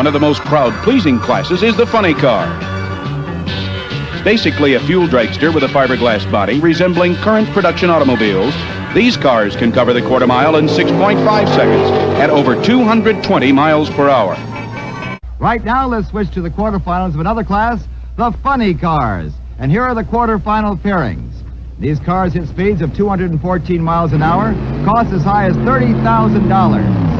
One of the most crowd-pleasing classes is the funny car. Basically a fuel dragster with a fiberglass body resembling current production automobiles, these cars can cover the quarter mile in 6.5 seconds at over 220 miles per hour. Right now, let's switch to the quarterfinals of another class, the funny cars. And here are the quarterfinal pairings. These cars hit speeds of 214 miles an hour, cost as high as $30,000.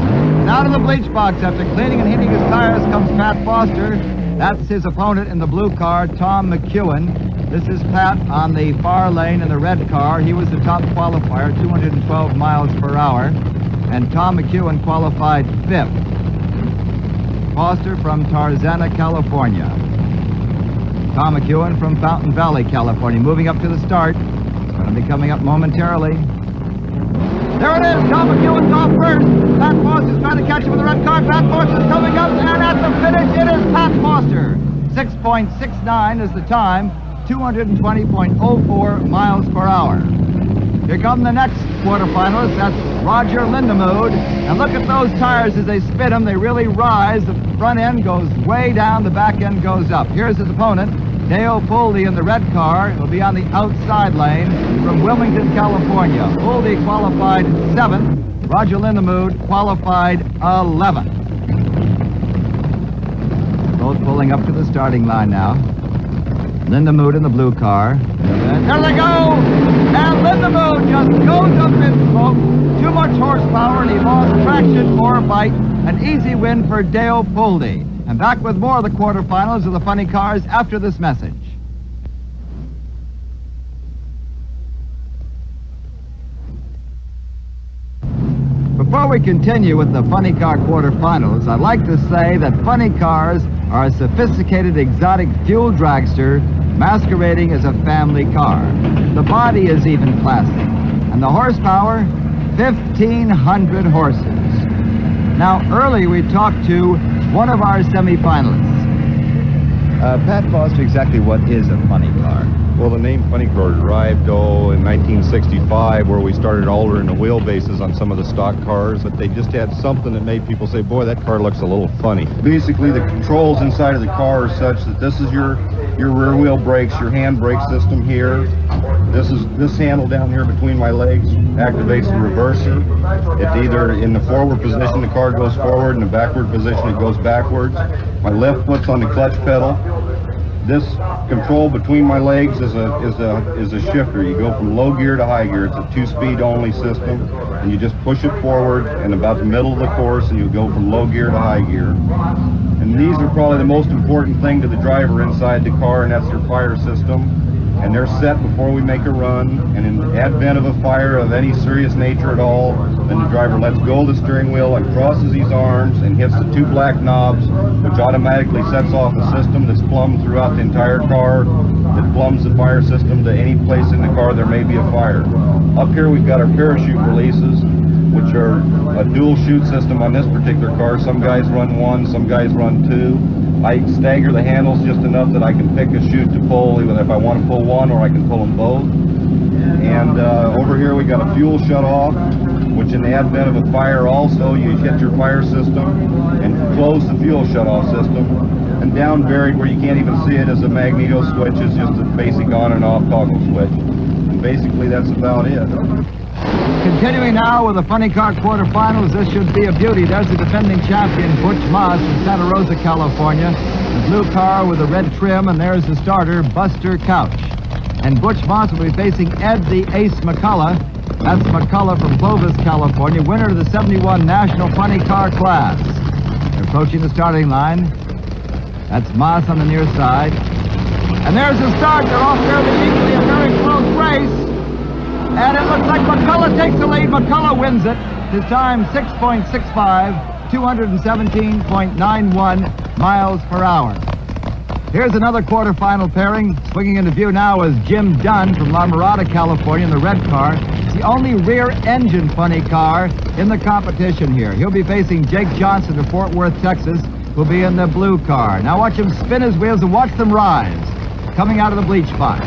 Now to the bleach box. After cleaning and heating his tires comes Pat Foster. That's his opponent in the blue car, Tom McEwen. This is Pat on the far lane in the red car. He was the top qualifier, 212 miles per hour. And Tom McEwen qualified fifth. Foster from Tarzana, California. Tom McEwen from Fountain Valley, California. Moving up to the start. Going to be coming up momentarily. There it is. Tom McEwen's off first. Pat Foster's trying to catch him with the red car. Pat Foster's coming up, and at the finish, it is Pat Foster. 6.69 is the time. 220.04 miles per hour. Here come the next quarterfinalists. That's Roger Lindemood. And look at those tires as they spin them. They really rise. The front end goes way down. The back end goes up. Here's his opponent, Dale Pulte in the red car. He'll be on the outside lane from Wilmington, California. Pulte qualified 7th. Roger Lindemood qualified 11th. Both pulling up to the starting line now. Lindemood in the blue car. And there they go! And Lindemood just goes up in smoke. Too much horsepower, and he lost traction or bite. An easy win for Dale Pulte. And back with more of the quarterfinals of the funny cars after this message. Before we continue with the funny car quarterfinals, I'd like to say that funny cars are a sophisticated exotic fuel dragster masquerading as a family car. The body is even classic, and the horsepower, 1,500 horses. Now, early we talked to one of our semifinalists. Pat Foster, exactly what is a funny car? Well, the name funny car derived, in 1965, where we started altering the wheelbases on some of the stock cars, but they just had something that made people say, boy, that car looks a little funny. Basically, the controls inside of the car are such that this is your rear wheel brakes, your hand brake system here. This handle down here between my legs activates the reverser. It's either in the forward position, the car goes forward, in the backward position, it goes backwards. My left foot's on the clutch pedal. This control between my legs is a shifter. You go from low gear to high gear. It's a 2-speed only system, and you just push it forward and about the middle of the course, and you go from low gear to high gear. And these are probably the most important thing to the driver inside the car, and that's your fire system. And they're set before we make a run, and in the advent of a fire of any serious nature at all, then the driver lets go of the steering wheel and crosses his arms and hits the 2 black knobs, which automatically sets off a system that's plumbed throughout the entire car, that plumbs the fire system to any place in the car there may be a fire. Up here we've got our parachute releases, which are a dual chute system on this particular car. Some guys run 1, some guys run 2. I stagger the handles just enough that I can pick a chute to pull, even if I want to pull one, or I can pull them both. And over here we got a fuel shut-off, which in the advent of a fire also, you hit your fire system and close the fuel shut-off system. And down buried where you can't even see it is a magneto switch. It's just a basic on and off toggle switch. And basically that's about it. Continuing now with the funny car quarterfinals, this should be a beauty. There's the defending champion, Butch Moss from Santa Rosa, California. The blue car with the red trim, and there's the starter, Buster Couch. And Butch Moss will be facing Ed the Ace McCullough. That's McCullough from Clovis, California, winner of the 71 National Funny Car class. They're approaching the starting line. That's Moss on the near side. And there's the start. They're off fairly equally, a very close race. And it looks like McCullough takes the lead. McCullough wins it. His time, 6.65, 217.91 miles per hour. Here's another quarterfinal pairing. Swinging into view now is Jim Dunn from La Mirada, California, in the red car. It's the only rear-engine funny car in the competition here. He'll be facing Jake Johnson of Fort Worth, Texas, who'll be in the blue car. Now watch him spin his wheels and watch them rise. Coming out of the bleach box.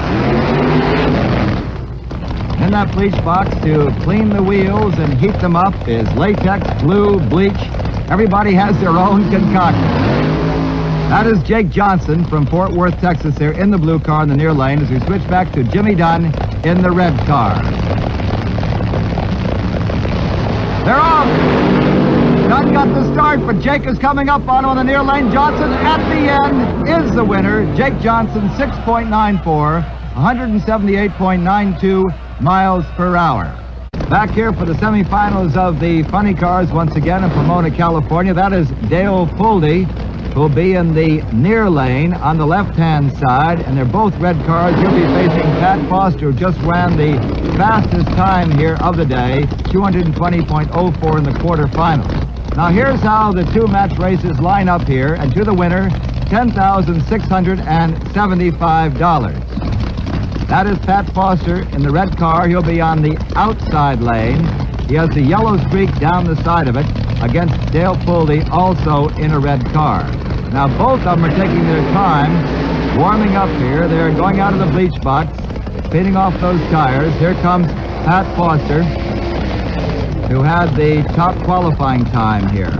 In that bleach box to clean the wheels and heat them up is latex, glue, bleach. Everybody has their own concoction. That is Jake Johnson from Fort Worth, Texas there in the blue car in the near lane as we switch back to Jimmy Dunn in the red car. They're off. Dunn got the start, but Jake is coming up on him on the near lane. Johnson at the end is the winner. Jake Johnson, 6.94, 178.92 miles per hour. Back here for the semifinals of the funny cars once again in Pomona, California. That is Dale Fuldy, who'll be in the near lane on the left-hand side, and they're both red cars. He'll be facing Pat Foster, who just ran the fastest time here of the day, 220.04 in the quarterfinals. Now here's how the two match races line up here, and to the winner, $10,675. That is Pat Foster in the red car. He'll be on the outside lane. He has the yellow streak down the side of it against Dale Fuldy, also in a red car. Now both of them are taking their time warming up here. They're going out of the bleach box, cleaning off those tires. Here comes Pat Foster, who had the top qualifying time here.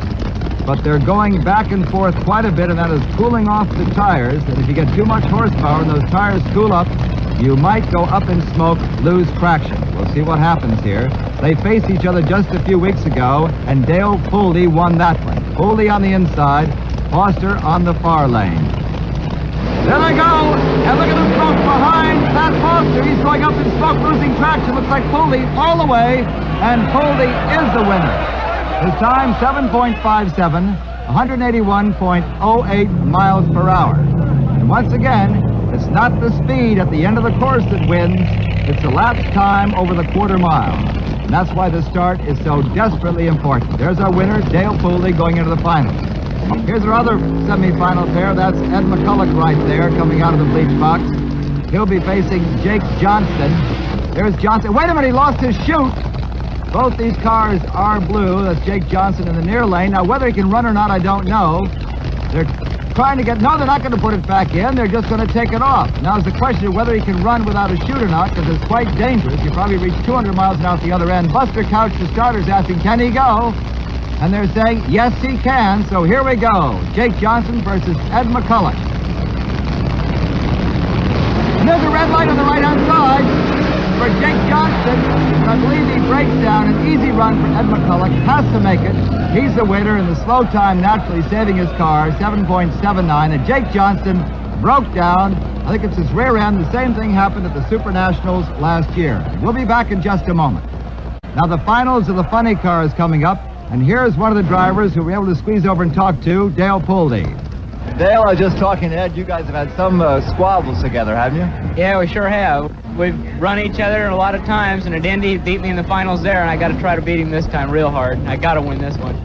But they're going back and forth quite a bit, and that is cooling off the tires. And if you get too much horsepower and those tires cool up, you might go up in smoke, lose traction. We'll see what happens here. They faced each other just a few weeks ago, and Dale Fuldy won that one. Fuldy on the inside, Foster on the far lane. There they go, and look at the smoke behind Pat Foster. He's going up in smoke, losing traction. Looks like Fuldy all the way, and Fuldy is the winner. His time, 7.57, 181.08 miles per hour. And once again, it's not the speed at the end of the course that wins, it's the lap time over the quarter mile. And that's why the start is so desperately important. There's our winner, Dale Fuldy, going into the finals. Here's our other semifinal pair. That's Ed McCulloch right there, coming out of the bleach box. He'll be facing Jake Johnston. There's Johnson. Wait a minute, he lost his chute. Both these cars are blue. That's Jake Johnson in the near lane. Now, whether he can run or not, I don't know. They're trying to get... No, they're not going to put it back in. They're just going to take it off. Now, it's the question of whether he can run without a chute or not, because it's quite dangerous. You probably reach 200 miles an hour at the other end. Buster Couch, the starter's asking, can he go? And they're saying, yes, he can. So here we go. Jake Johnson versus Ed McCulloch. And there's a red light on the right-hand side for Jake Johnson. I believe he breaks down. An easy run for Ed McCulloch. Has to make it. He's the winner in the slow time, naturally saving his car, 7.79. And Jake Johnson broke down. I think it's his rear end. The same thing happened at the Super Nationals last year. We'll be back in just a moment. Now, the finals of the funny car is coming up. And here's one of the drivers who we're able to squeeze over and talk to, Dale Fuldy. Dale, I was just talking to Ed. You guys have had some squabbles together, haven't you? Yeah, we sure have. We've run each other a lot of times, and Indy beat me in the finals there, and I got to try to beat him this time real hard. I got to win this one.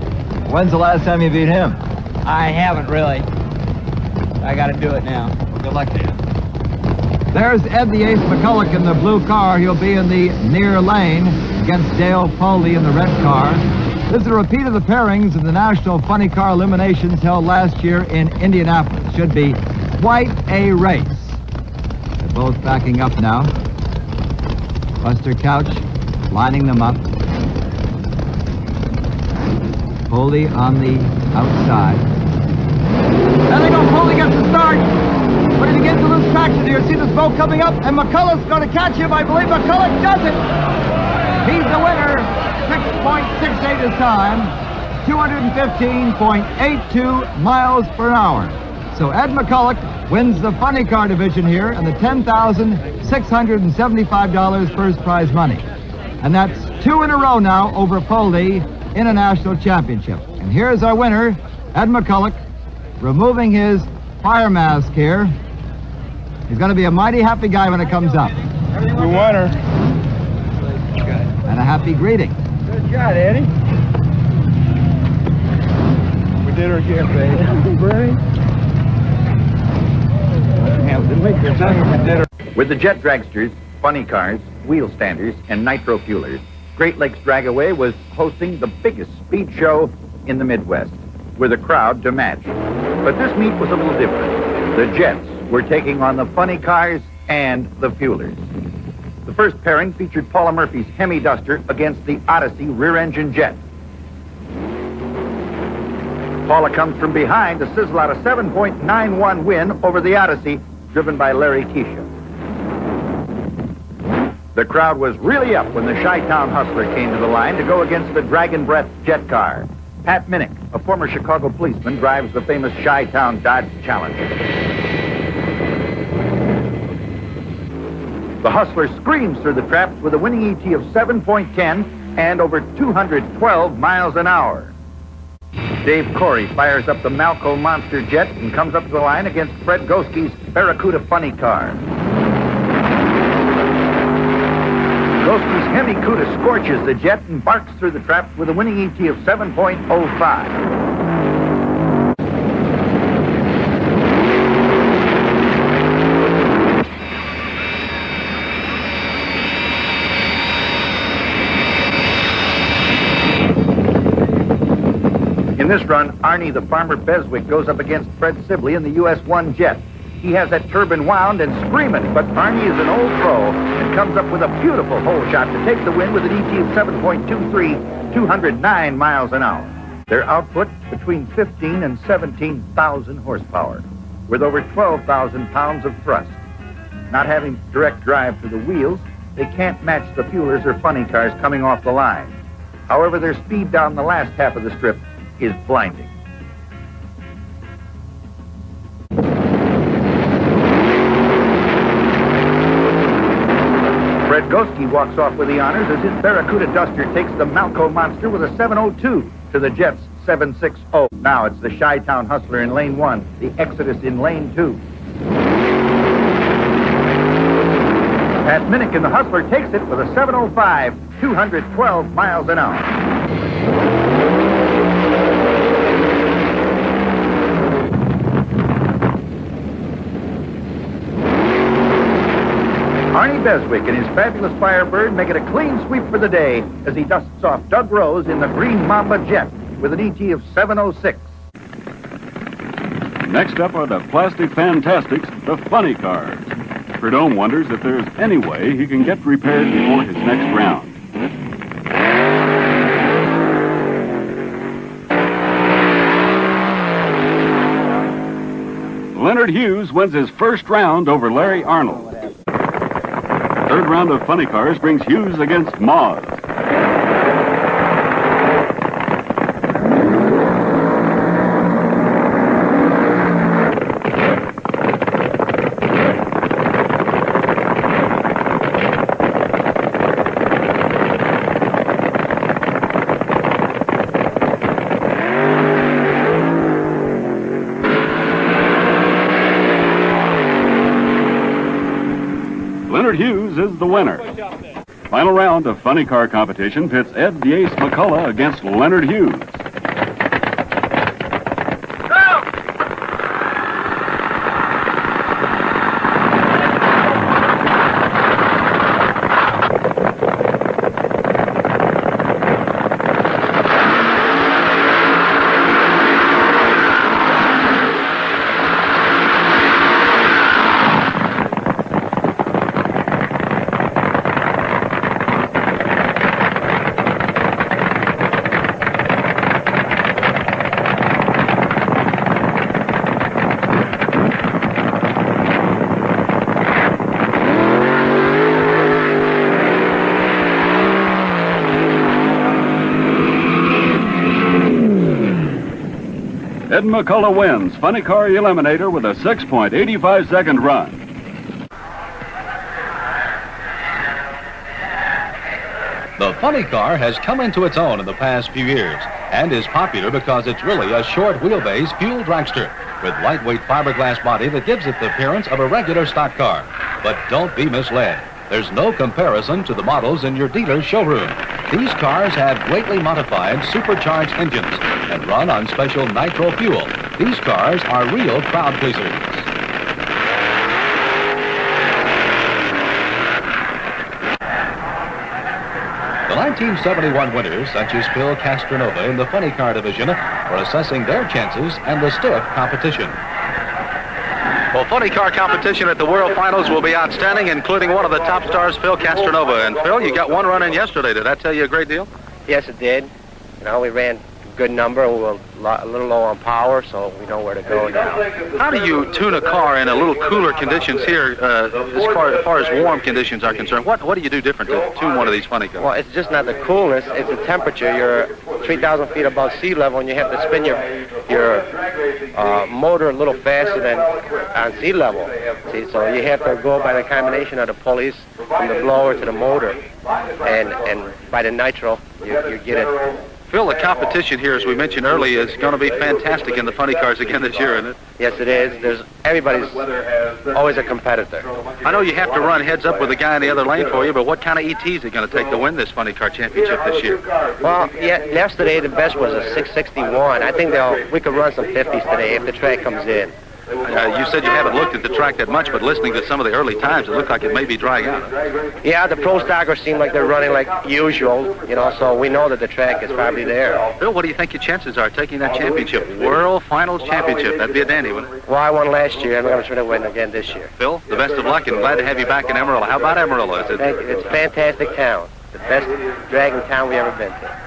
When's the last time you beat him? I haven't really. I got to do it now. Good luck to you. There's Ed the Ace McCulloch in the blue car. He'll be in the near lane against Dale Fuldy in the red car. This is a repeat of the pairings of the National Funny Car Eliminations held last year in Indianapolis. Should be quite a race. They're both backing up now. Buster Couch lining them up. Fuldy on the outside. There they go. Fuldy gets the start. But he begins to lose traction here. See the smoke coming up, and McCulloch's going to catch him. I believe McCulloch does it. He's the winner. 6.68 his time, 215.82 miles per hour. So Ed McCulloch wins the funny car division here and the $10,675 first prize money. And that's 2 in a row now over Fuldy in a national championship. And here's our winner, Ed McCulloch, removing his fire mask here. He's going to be a mighty happy guy when it comes up. You won her. And a happy greeting. Good job, Eddie. We did her again, baby. With the jet dragsters, funny cars, wheel standers, and nitro fuelers, Great Lakes Dragaway was hosting the biggest speed show in the Midwest, with a crowd to match. But this meet was a little different. The jets were taking on the funny cars and the fuelers. The first pairing featured Paula Murphy's Hemi Duster against the Odyssey rear-engine jet. Paula comes from behind to sizzle out a 7.91 win over the Odyssey, driven by Larry Keisha. The crowd was really up when the Chi-Town Hustler came to the line to go against the Dragon Breath jet car. Pat Minnick, a former Chicago policeman, drives the famous Chi-Town Dodge Challenger. The Hustler screams through the traps with a winning ET of 7.10 and over 212 miles an hour. Dave Corey fires up the Malco Monster Jet and comes up to the line against Fred Goski's Barracuda Funny Car. Goski's Hemi-Cuda scorches the jet and barks through the traps with a winning ET of 7.05. In this run, Arnie the Farmer Beswick goes up against Fred Sibley in the US-1 jet. He has that turbine wound and screaming, but Arnie is an old pro and comes up with a beautiful hole shot to take the win with an ET of 7.23, 209 miles an hour. Their output between 15 and 17,000 horsepower, with over 12,000 pounds of thrust. Not having direct drive to the wheels, they can't match the Fuelers or Funny Cars coming off the line. However, their speed down the last half of the strip is blinding. Fred Goski walks off with the honors as his Barracuda Duster takes the Malco Monster with a 7.02 to the Jet's 7.60. Now it's the Chi-Town Hustler in lane 1, the Exodus in lane 2. Pat Minnick in the Hustler takes it with a 7.05, 212 miles an hour. Arnie Beswick and his fabulous Firebird make it a clean sweep for the day as he dusts off Doug Rose in the Green Mamba Jet with an ET of 7.06. Next up are the Plastic Fantastics, the Funny Cars. Prudhomme wonders if there's any way he can get repaired before his next round. Leonard Hughes wins his first round over Larry Arnold. Third round of Funny Cars brings Hughes against Moz. Leonard Hughes is the winner. Final round of Funny Car competition pits Ed the Ace McCullough against Leonard Hughes. Ed McCullough wins Funny Car Eliminator with a 6.85-second run. The Funny Car has come into its own in the past few years and is popular because it's really a short wheelbase fuel dragster with lightweight fiberglass body that gives it the appearance of a regular stock car. But don't be misled. There's no comparison to the models in your dealer's showroom. These cars have greatly modified supercharged engines and run on special nitro fuel. These cars are real crowd pleasers. The 1971 winners, such as Phil Castronova in the Funny Car division, are assessing their chances and the stiff competition. Well, Funny Car competition at the World Finals will be outstanding, including one of the top stars, Phil Castronova. And Phil, you got one run in yesterday. Did that tell you a great deal? Yes, it did. You know, we ran good number. We're a little low on power, so we know where to go now. How do you tune a car in a little cooler conditions here, as far as warm conditions are concerned? What do you do different to tune one of these funny cars? Well, it's just not the coolness, it's the temperature. You're 3,000 feet above sea level, and you have to spin your motor a little faster than on sea level. See, so you have to go by the combination of the pulleys from the blower to the motor, and by the nitro, you get it. Phil, the competition here, as we mentioned earlier, is going to be fantastic in the funny cars again this year, isn't it? Yes, it is. Everybody's always a competitor. I know you have to run heads up with the guy in the other lane for you, but what kind of ETs are you going to take to win this funny car championship this year? Well, yeah, yesterday the best was a 661. I think we could run some 50s today if the track comes in. You said you haven't looked at the track that much, but listening to some of the early times, it looked like it may be drying out. Yeah, the pro stockers seem like they're running like usual, so we know that the track is probably there. Bill, what do you think your chances are taking that championship? World Finals Championship. That'd be a dandy, wouldn't it? Well, I won last year, and I'm going to try to win again this year. Bill, the best of luck, and glad to have you back in Amarillo. How about Amarillo? Thank you. It's a fantastic town. The best dragging town we ever been to.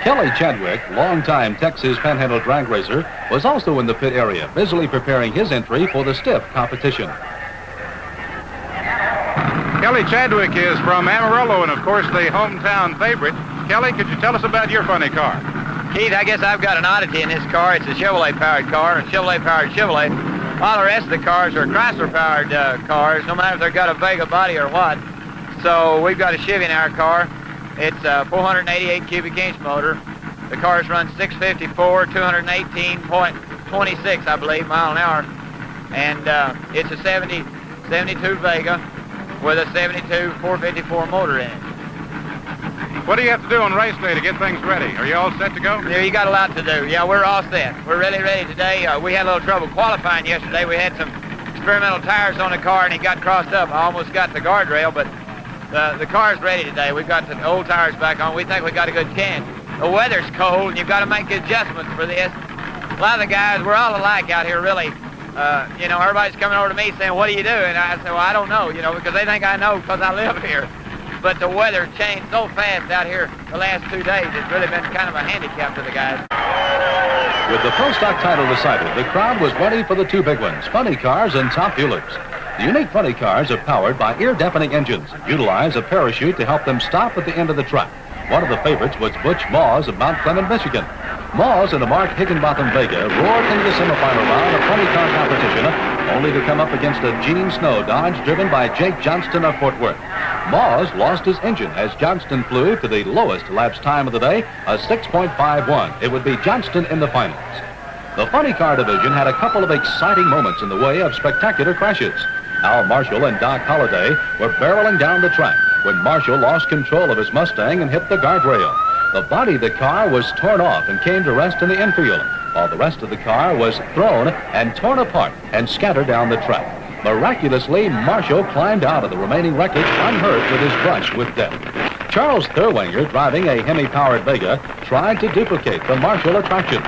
Kelly Chadwick, longtime Texas Panhandle drag racer, was also in the pit area, busily preparing his entry for the stiff competition. Kelly Chadwick is from Amarillo and, of course, the hometown favorite. Kelly, could you tell us about your funny car? Keith, I guess I've got an oddity in this car. It's a Chevrolet-powered car, a Chevrolet-powered Chevrolet. All the rest of the cars are Chrysler-powered cars, no matter if they've got a Vega body or what. So we've got a Chevy in our car. It's a 488 cubic inch motor. The cars run 654, 218.26, I believe, mile an hour. And it's a 72 Vega with a 72 454 motor in it. What do you have to do on race day to get things ready? Are you all set to go? Yeah, you got a lot to do. Yeah, we're all set. We're really ready today. We had a little trouble qualifying yesterday. We had some experimental tires on the car, and it got crossed up. I almost got the guardrail, but the car's ready today. We've got the old tires back on. We think we got a good chance. The weather's cold, and you've got to make adjustments for this. A lot of the guys, we're all alike out here, really. Everybody's coming over to me saying, what do you do? And I say, well, I don't know, because they think I know because I live here. But the weather changed so fast out here the last 2 days, it's really been kind of a handicap to the guys. With the Pro Stock title decided, the crowd was ready for the two big ones, funny cars and top fuelers. The unique funny cars are powered by ear-deafening engines and utilize a parachute to help them stop at the end of the track. One of the favorites was Butch Moss of Mount Clement, Michigan. Moss in a Mark Higginbotham Vega roared into the semifinal round of funny car competition, only to come up against a Gene Snow Dodge driven by Jake Johnston of Fort Worth. Moss lost his engine as Johnston flew to the lowest elapsed time of the day, a 6.51. It would be Johnston in the finals. The funny car division had a couple of exciting moments in the way of spectacular crashes. Al Marshall and Doc Holliday were barreling down the track when Marshall lost control of his Mustang and hit the guardrail. The body of the car was torn off and came to rest in the infield, while the rest of the car was thrown and torn apart and scattered down the track. Miraculously, Marshall climbed out of the remaining wreckage unhurt with his brush with death. Charles Thurwanger, driving a Hemi-powered Vega, tried to duplicate the Marshall attraction.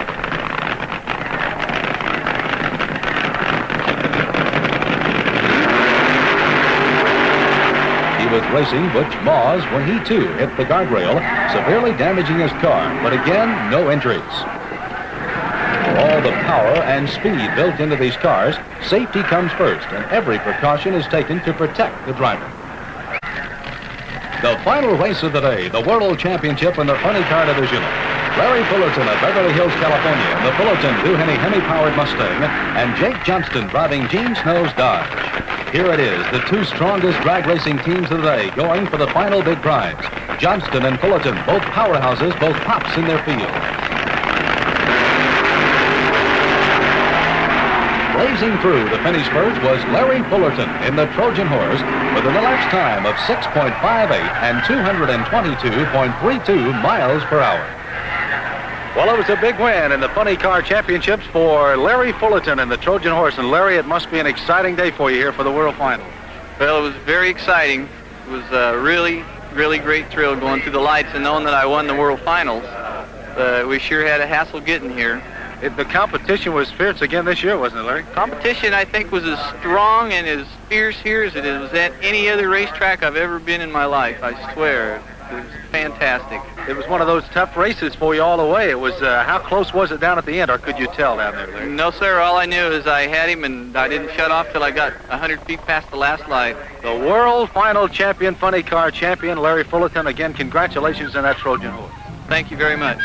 He was racing Butch Moss when he too hit the guardrail, severely damaging his car, but again, no injuries. For all the power and speed built into these cars, safety comes first, and every precaution is taken to protect the driver. The final race of the day, the World Championship in the funny car division. Larry Fullerton of Beverly Hills, California, in the Fullerton Duhaney Hemi-powered Mustang, and Jake Johnston driving Gene Snow's Dodge. Here it is, the two strongest drag racing teams of the day going for the final big prize. Johnston and Fullerton, both powerhouses, both tops in their field. Blazing through the finish spurt was Larry Fullerton in the Trojan Horse with an elapsed time of 6.58 and 222.32 miles per hour. Well, it was a big win in the Funny Car Championships for Larry Fullerton and the Trojan Horse. And Larry, it must be an exciting day for you here for the World Final. Well, it was very exciting. It was a really, really great thrill going through the lights and knowing that I won the World Finals. We sure had a hassle getting here. The competition was fierce again this year, wasn't it, Larry? Competition, I think, was as strong and as fierce here as it was at any other racetrack I've ever been in my life, I swear. It was fantastic. It was one of those tough races for you all the way. It was, how close was it down at the end, or could you tell down there, Larry? No, sir. All I knew is I had him, and I didn't shut off till I got 100 feet past the last light. The world final champion, funny car champion, Larry Fullerton. Again, congratulations on that Trojan horse. Thank you very much.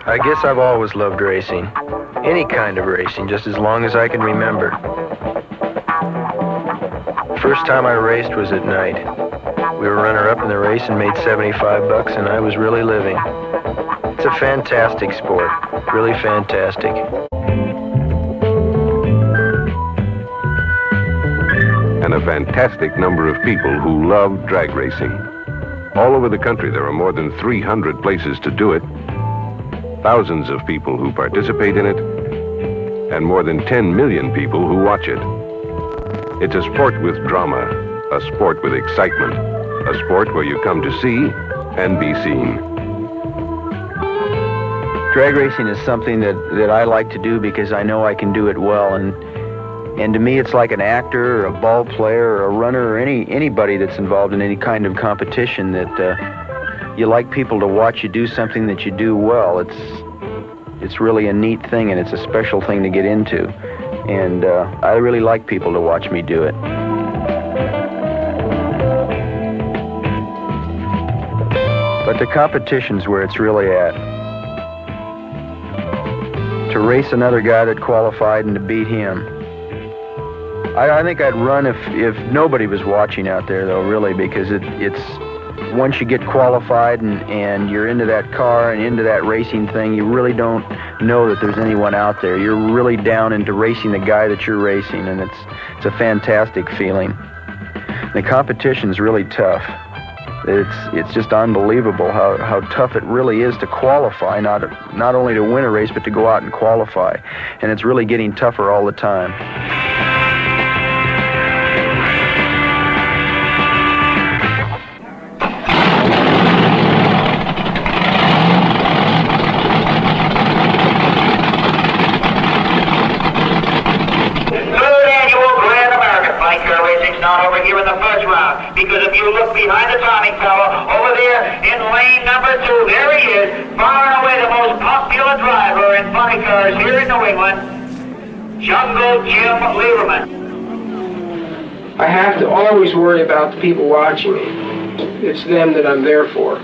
I guess I've always loved racing. Any kind of racing, just as long as I can remember. First time I raced was at night. We were runner-up in the race and made 75 bucks, and I was really living. It's a fantastic sport, really fantastic. And a fantastic number of people who love drag racing. All over the country, there are more than 300 places to do it. Thousands of people who participate in it, and more than 10 million people who watch it. It's a sport with drama, a sport with excitement, a sport where you come to see and be seen. Drag racing is something that I like to do because I know I can do it well, and to me it's like an actor or a ball player or a runner or anybody that's involved in any kind of competition that you like people to watch you do something that you do well. It's really a neat thing, and it's a special thing to get into. And I really like people to watch me do it. But the competition's where it's really at. To race another guy that qualified and to beat him. I think I'd run if nobody was watching out there, though, really, because it's once you get qualified and you're into that car and into that racing thing, you really don't know that there's anyone out there. You're really down into racing the guy that you're racing, and it's a fantastic feeling. The competition's really tough. It's just unbelievable how tough it really is to qualify, not only to win a race, but to go out and qualify. And it's really getting tougher all the time. Not over here in the first round, because if you look behind the timing fellow over there in lane number 2, there he is, far and away the most popular driver in funny cars here in New England, Jungle Jim Lieberman. I have to always worry about the people watching me. It's them that I'm there for.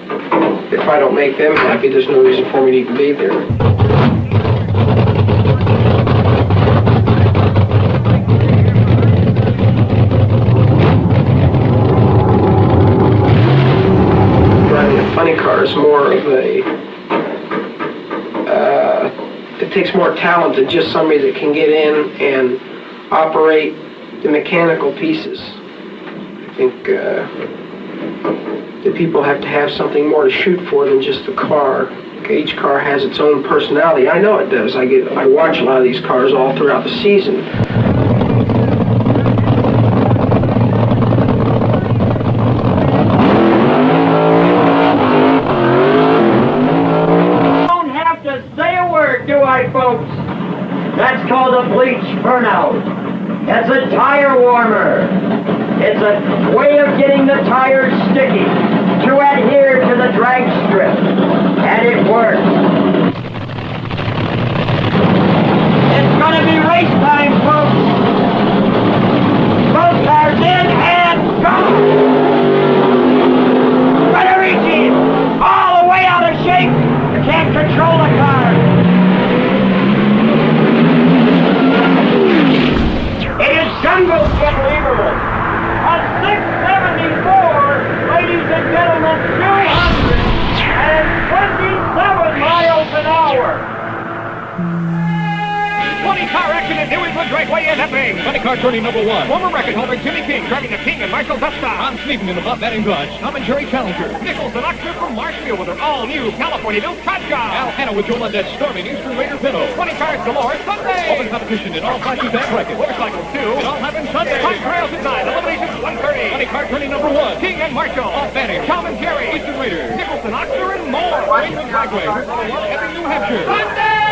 If I don't make them happy, there's no reason for me to even be there. Funny car is more of it takes more talent than just somebody that can get in and operate the mechanical pieces. I think that people have to have something more to shoot for than just the car. Each car has its own personality. I know it does. I watch a lot of these cars all throughout the season. Folks, that's called a bleach burnout. That's a tire warmer. It's a way of getting the tires sticky to adhere to the drag strip, and it works. It's going to be race time, folks. Both cars in and go. Try to reach him. All the way out of shape. You can't control the car. It is Jungle Jim Lieberman. A 674, ladies and gentlemen, 227 miles. Funny car action in New England Raceway is happening. Funny car turning number 1. Former record holder Jimmy King driving the King and Marshall touchdown. Ron Sneeden in the Bob Batting Dodge. Tom and Jerry Challenger. Nichols and Oxford from Marshfield with their all-new California-built Trot Car. Al Hanna with Joe Mundette storming Eastern Raider Pinto. 20 cars galore Sunday. Open competition in all classes and brackets. Motorcycles too. It all happens Sunday. Time trials at 9. Eliminations 1:30. Funny car turning number 1. King and Marshall. Bob Batting. Tom and Jerry. Eastern Raiders. Nichols and Oxford and more. Raymond Dragway. Ebbing, New Hampshire. Sunday!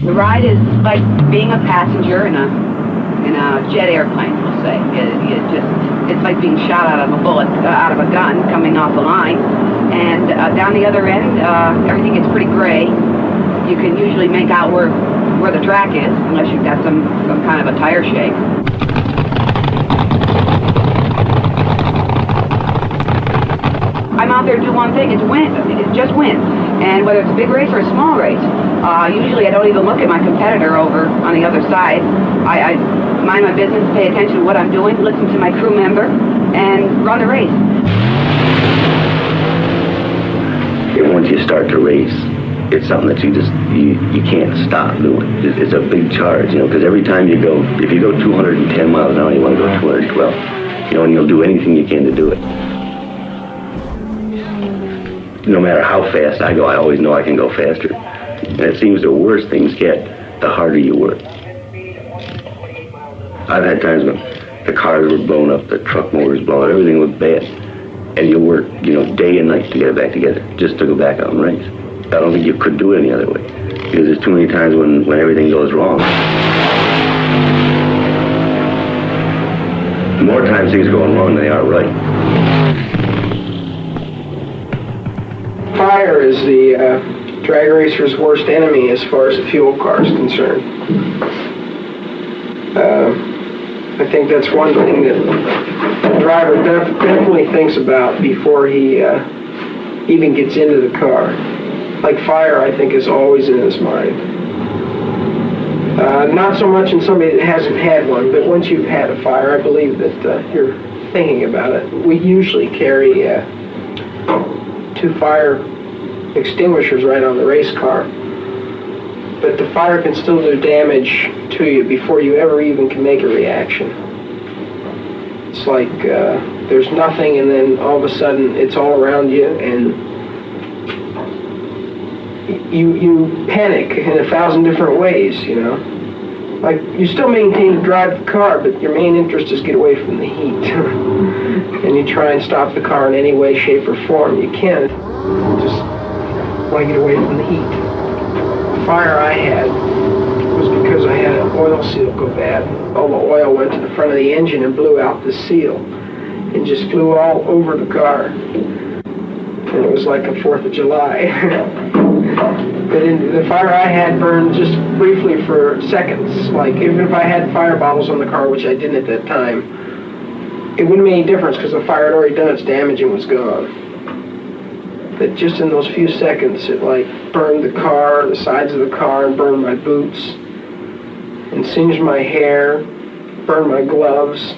The ride is like being a passenger in a jet airplane, we'll say. It's like being shot out of a bullet, out of a gun coming off the line. And down the other end, everything gets pretty gray. You can usually make out where the track is, unless you've got some kind of a tire shake. I'm out there to do one thing, it's win. It's just win. And whether it's a big race or a small race, usually I don't even look at my competitor over on the other side. I mind my business, pay attention to what I'm doing, listen to my crew member, and run the race. Once you start to race, it's something that you can't stop doing. It's a big charge, because every time you go, if you go 210 miles an hour, you want to go 212, and you'll do anything you can to do it. No matter how fast I go, I always know I can go faster. And it seems the worse things get, the harder you work. I've had times when the cars were blown up, the truck motors blown up, everything was bad. And you work, day and night to get it back together, just to go back out and race. I don't think you could do it any other way, because there's too many times when everything goes wrong. More times things are going wrong than they are right. Fire is the drag racer's worst enemy as far as the fuel car is concerned. I think that's one thing that the driver definitely thinks about before he even gets into the car. Like fire, I think, is always in his mind. Not so much in somebody that hasn't had one, but once you've had a fire, I believe that you're thinking about it. We usually carry 2 fire extinguishers right on the race car, but the fire can still do damage to you before you ever even can make a reaction. It's like there's nothing, and then all of a sudden it's all around you, and you panic in 1,000 different ways, Like, you still maintain to drive the car, but your main interest is get away from the heat. And you try and stop the car in any way, shape, or form you can. You just want to get away from the heat. The fire I had was because I had an oil seal go bad. All the oil went to the front of the engine and blew out the seal. And just flew all over the car. And it was like a 4th of July. But the fire I had burned just briefly for seconds. Like, even if I had fire bottles on the car, which I didn't at that time, it wouldn't make any difference because the fire had already done its damage and was gone. But just in those few seconds, it burned the car, the sides of the car, and burned my boots, and singed my hair, burned my gloves.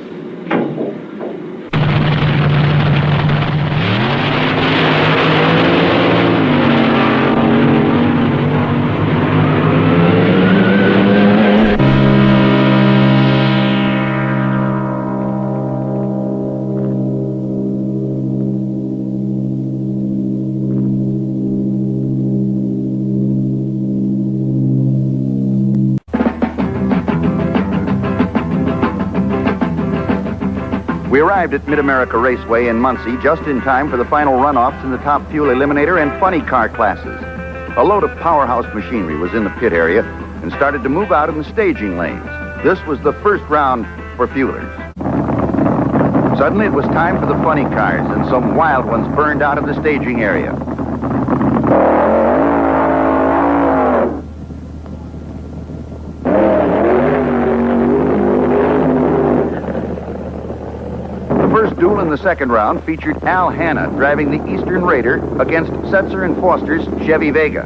We arrived at Mid-America Raceway in Muncie just in time for the final runoffs in the Top Fuel Eliminator and Funny Car classes. A load of powerhouse machinery was in the pit area and started to move out in the staging lanes. This was the first round for fuelers. Suddenly it was time for the funny cars, and some wild ones burned out of the staging area. The first duel in the second round featured Al Hanna driving the Eastern Raider against Setzer and Foster's Chevy Vega.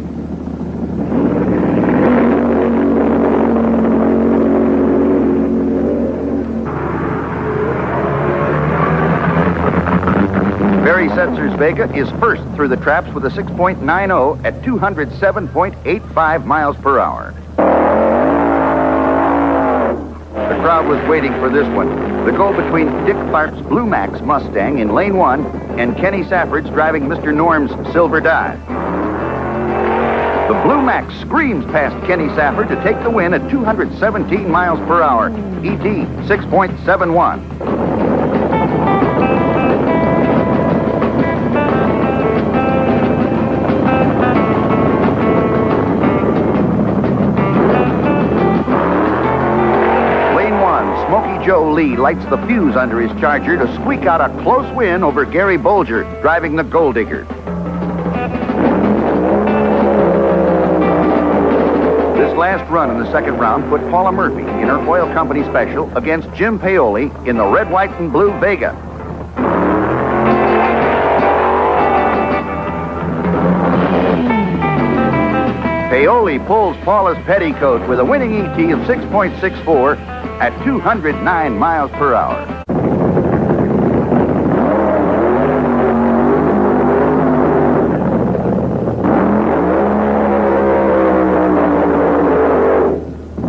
Barry Setzer's Vega is first through the traps with a 6.90 at 207.85 miles per hour. The crowd was waiting for this one. The go between Dick Tharp's Blue Max Mustang in lane 1 and Kenny Safford's driving Mr. Norm's Silver Dive. The Blue Max screams past Kenny Safford to take the win at 217 miles per hour. ET 6.71. Joe Lee lights the fuse under his Charger to squeak out a close win over Gary Bolger, driving the Gold Digger. This last run in the second round put Paula Murphy in her oil company special against Jim Paoli in the red, white, and blue Vega. Paoli pulls Paula's petticoat with a winning ET of 6.64 at 209 miles per hour.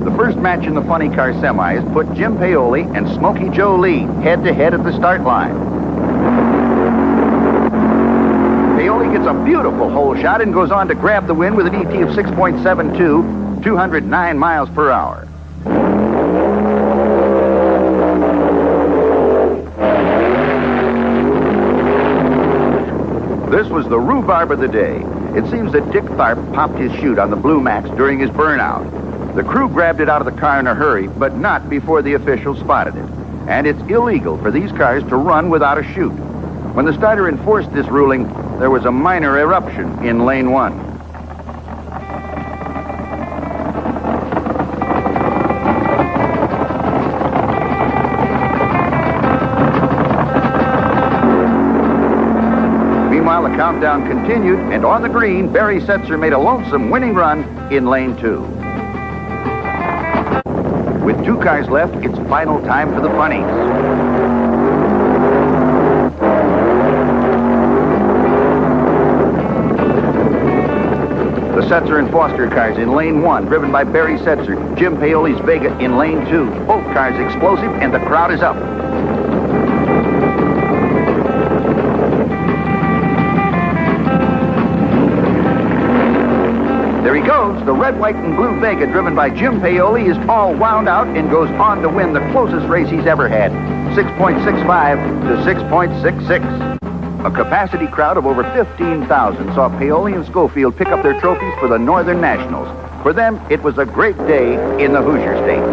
The first match in the Funny Car semis put Jim Paoli and Smokey Joe Lee head-to-head at the start line. Paoli gets a beautiful hole shot and goes on to grab the win with an ET of 6.72, 209 miles per hour. This was the rhubarb of the day. It seems that Dick Tharp popped his chute on the Blue Max during his burnout. The crew grabbed it out of the car in a hurry, but not before the officials spotted it. And it's illegal for these cars to run without a chute. When the starter enforced this ruling, there was a minor eruption in lane 1. The countdown continued, and on the green, Barry Setzer made a lonesome winning run in lane 2. With 2 cars left, it's final time for the funnies. The Setzer and Foster cars in lane 1, driven by Barry Setzer, Jim Paoli's Vega in lane 2. Both cars explosive, and the crowd is up. There he goes. The red, white, and blue Vega driven by Jim Paoli is all wound out and goes on to win the closest race he's ever had, 6.65 to 6.66. A capacity crowd of over 15,000 saw Paoli and Schofield pick up their trophies for the Northern Nationals. For them, it was a great day in the Hoosier State.